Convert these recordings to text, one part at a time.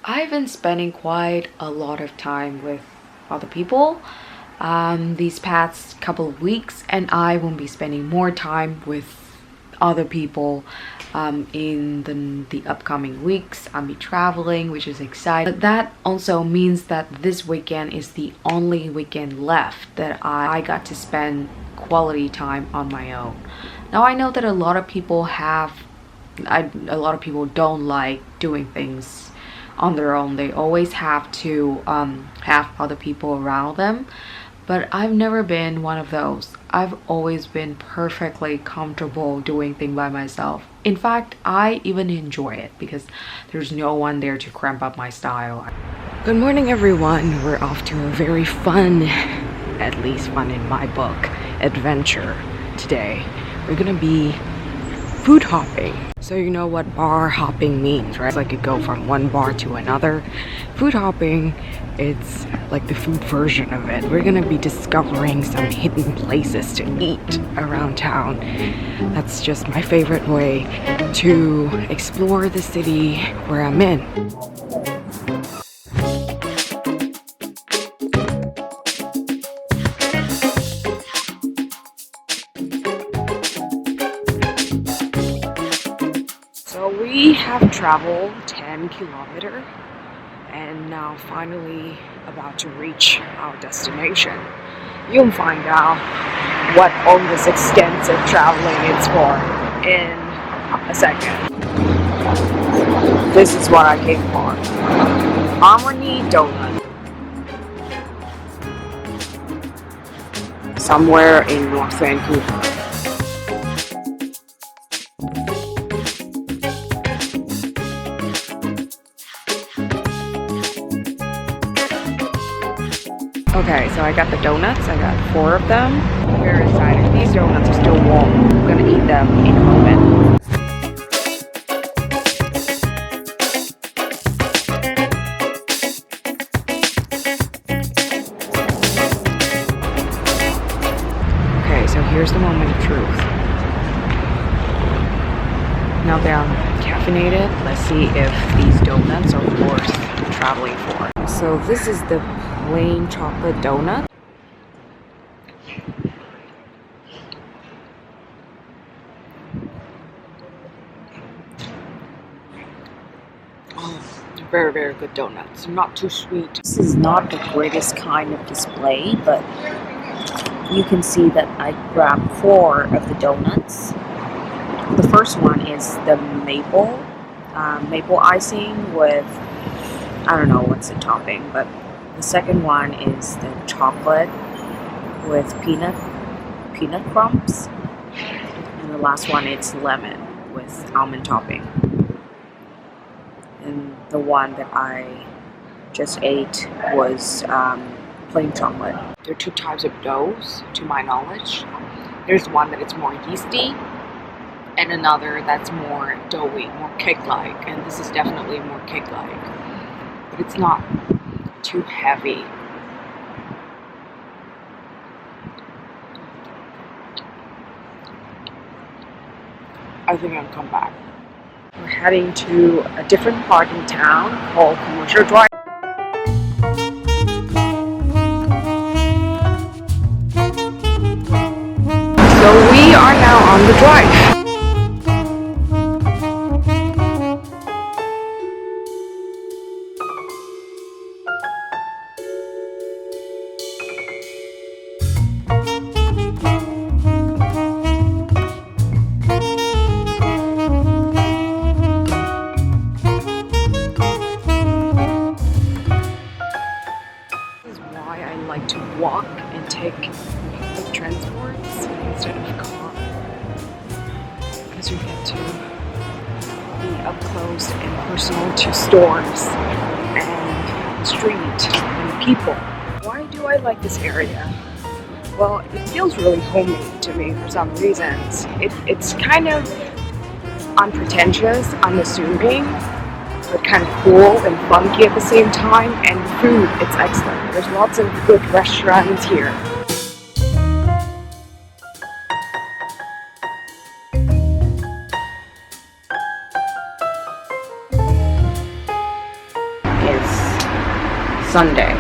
I've been spending quite a lot of time with other people these past couple of weeks, and I will be spending more time with other people in the upcoming weeks. I'll be traveling, which is exciting. But that also means that this weekend is the only weekend left that I got to spend quality time on my own. Now I know that a lot of people don't like doing things on their own. They always have to have other people around them, but I've never been one of those. I've always been perfectly comfortable doing things by myself. In fact, I even enjoy it because there's no one there to cramp up my style. Good morning, everyone. We're off to a very fun, at least fun in my book, adventure today. We're gonna be food hopping. So you know what bar hopping means, right? It's like you go from one bar to another. Food hopping, it's like the food version of it. We're gonna be discovering some hidden places to eat around town. That's just my favorite way to explore the city where I'm in. So we have traveled 10 kilometers and now finally about to reach our destination. You'll find out what all this extensive traveling is for in a second. This is what I came for. Harmony Donut. Somewhere in North Vancouver. Okay, so I got the donuts. I got 4 of them. I'm very excited. These donuts are still warm. I'm gonna eat them in a moment. Okay, so here's the moment of truth. Now that I'm caffeinated, let's see if these donuts are worth traveling for. So this is the plain chocolate donut. Oh, very, very good donuts. Not too sweet. This is not the greatest kind of display, but you can see that I grabbed 4 of the donuts. The first one is the maple icing with, I don't know what's the topping, but the second one is the chocolate with peanut crumbs. And the last one is lemon with almond topping. And the one that I just ate was plain chocolate. There are 2 types of doughs, to my knowledge. There's one that is more yeasty, and another that's more doughy, more cake-like. And this is definitely more cake-like. But it's not too heavy. I think I'll come back. We're heading to a different part in town called Commercial Drive. So we are now on the drive. Walk and take public transports instead of car, because you get to be up close and personal to stores and street and people. Why do I like this area? Well, it feels really homey to me for some reasons. It's kind of unpretentious, unassuming, but kind of cool and funky at the same time, and food, it's excellent. There's lots of good restaurants here. Sunday.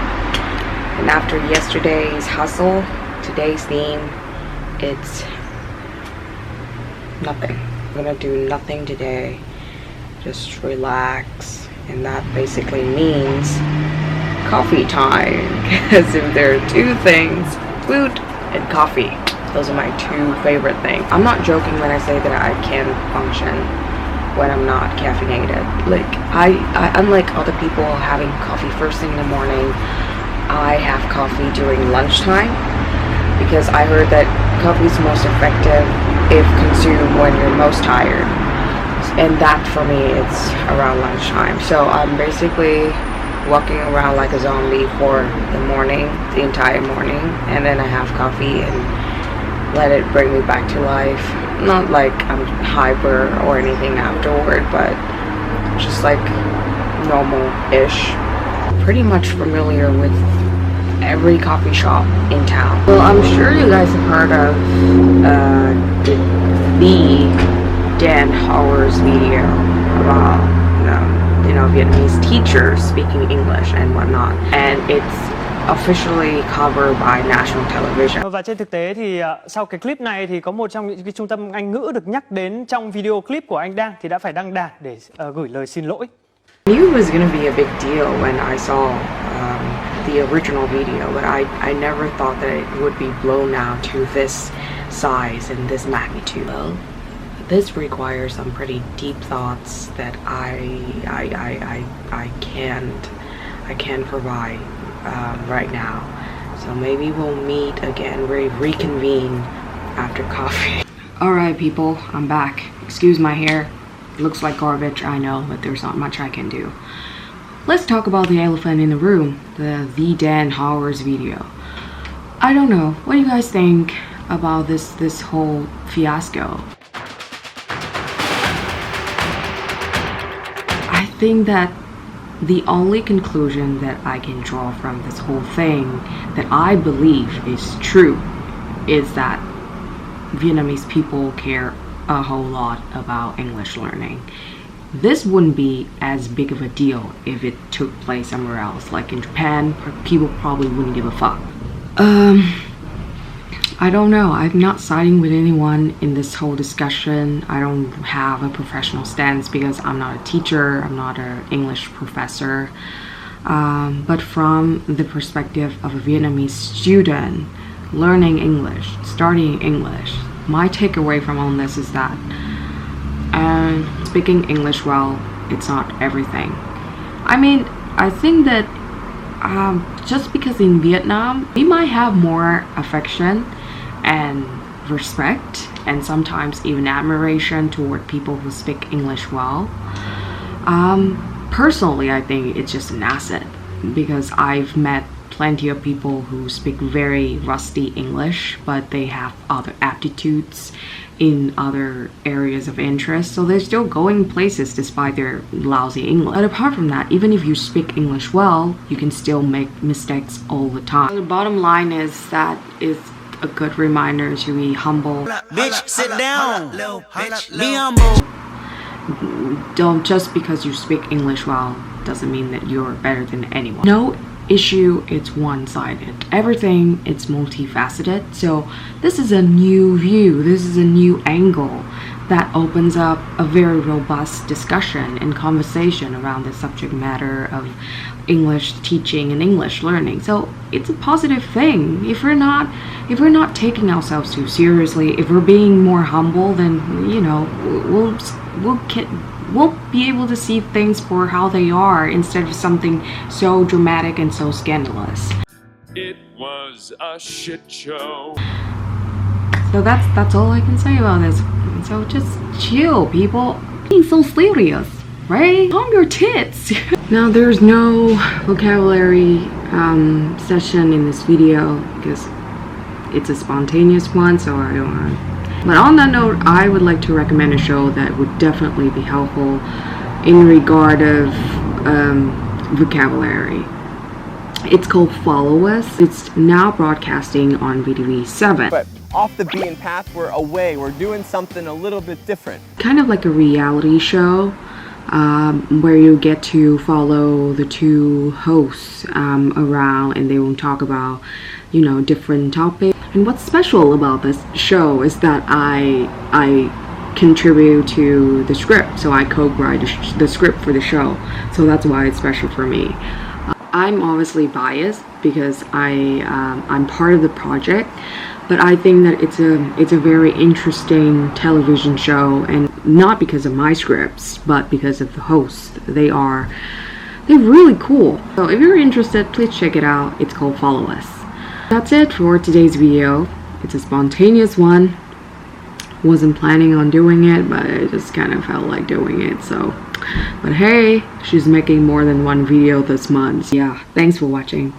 And after yesterday's hustle, today's theme, it's nothing. I'm gonna do nothing today. Just relax. And that basically means coffee time. Because if there are two things, food and coffee. Those are my two favorite things. I'm not joking when I say that I can function when I'm not caffeinated. Like, I unlike other people having coffee first thing in the morning, I have coffee during lunchtime because I heard that coffee is most effective if consumed when you're most tired. And that for me, it's around lunchtime. So I'm basically walking around like a zombie for the morning, the entire morning, and then I have coffee and let it bring me back to life. Not like I'm hyper or anything afterward, but just like normal-ish. Pretty much familiar with every coffee shop in town. Well, I'm sure you guys have heard of the Dan Howard's video about Vietnamese teachers speaking English and whatnot, and it's officially covered by national television. Và trên thực tế thì sau cái clip này thì có một trong những cái trung tâm Anh ngữ được nhắc đến trong video clip của anh Đang thì đã phải đăng đàn để gửi lời xin lỗi. I knew it was gonna be a big deal when I saw the original video, but I never thought that it would be blown out to this size and this magnitude. Well, this requires some pretty deep thoughts that I can't provide right now. So maybe we'll meet again, reconvene after coffee. Alright people, I'm back. Excuse my hair. It looks like garbage, I know, but there's not much I can do. Let's talk about the elephant in the room, the Dan Howard's video. I don't know, what do you guys think about this whole fiasco? I think that the only conclusion that I can draw from this whole thing that I believe is true is that Vietnamese people care a whole lot about English learning. This wouldn't be as big of a deal if it took place somewhere else. Like in Japan, people probably wouldn't give a fuck. I don't know. I'm not siding with anyone in this whole discussion. I don't have a professional stance because I'm not a teacher. I'm not an English professor. But from the perspective of a Vietnamese student learning English, studying English, my takeaway from all this is that speaking English well, it's not everything. I mean, I think that just because in Vietnam, we might have more affection and respect and sometimes even admiration toward people who speak English well. Personally, I think it's just an asset because I've met plenty of people who speak very rusty English, but they have other aptitudes in other areas of interest, so they're still going places despite their lousy English. But apart from that, even if you speak English well, you can still make mistakes all the time. The bottom line is that it's a good reminder to be humble. Bitch, sit down. Be humble. Don't just because you speak English well doesn't mean that you're better than anyone. No issue, it's one-sided. Everything, it's multifaceted. So this is a new view, this is a new angle that opens up a very robust discussion and conversation around the subject matter of English teaching and English learning. So it's a positive thing. If we're not taking ourselves too seriously, if we're being more humble, then we'll be able to see things for how they are instead of something so dramatic and so scandalous. It was a shit show. So that's all I can say about this. So just chill, people. Being so serious, right? Calm your tits. Now there's no vocabulary session in this video because it's a spontaneous one, so I don't want to. But on that note, I would like to recommend a show that would definitely be helpful in regard of vocabulary. It's called Follow Us. It's now broadcasting on VLIธ์ But off the beaten path, we're away, we're doing something a little bit different. Kind of like a reality show, where you get to follow the two hosts around, and they will talk about, you know, different topics. And what's special about this show is that I contribute to the script, so I co-write the script for the show, so that's why it's special for me. I'm obviously biased because I'm part of the project, but I think that it's a very interesting television show, and not because of my scripts, but because of the hosts. They're really cool. So if you're interested, please check it out. It's called Follow Us. That's it for today's video. It's a spontaneous one. Wasn't planning on doing it, but I just kind of felt like doing it. So, but hey, she's making more than one video this month. Yeah, thanks for watching.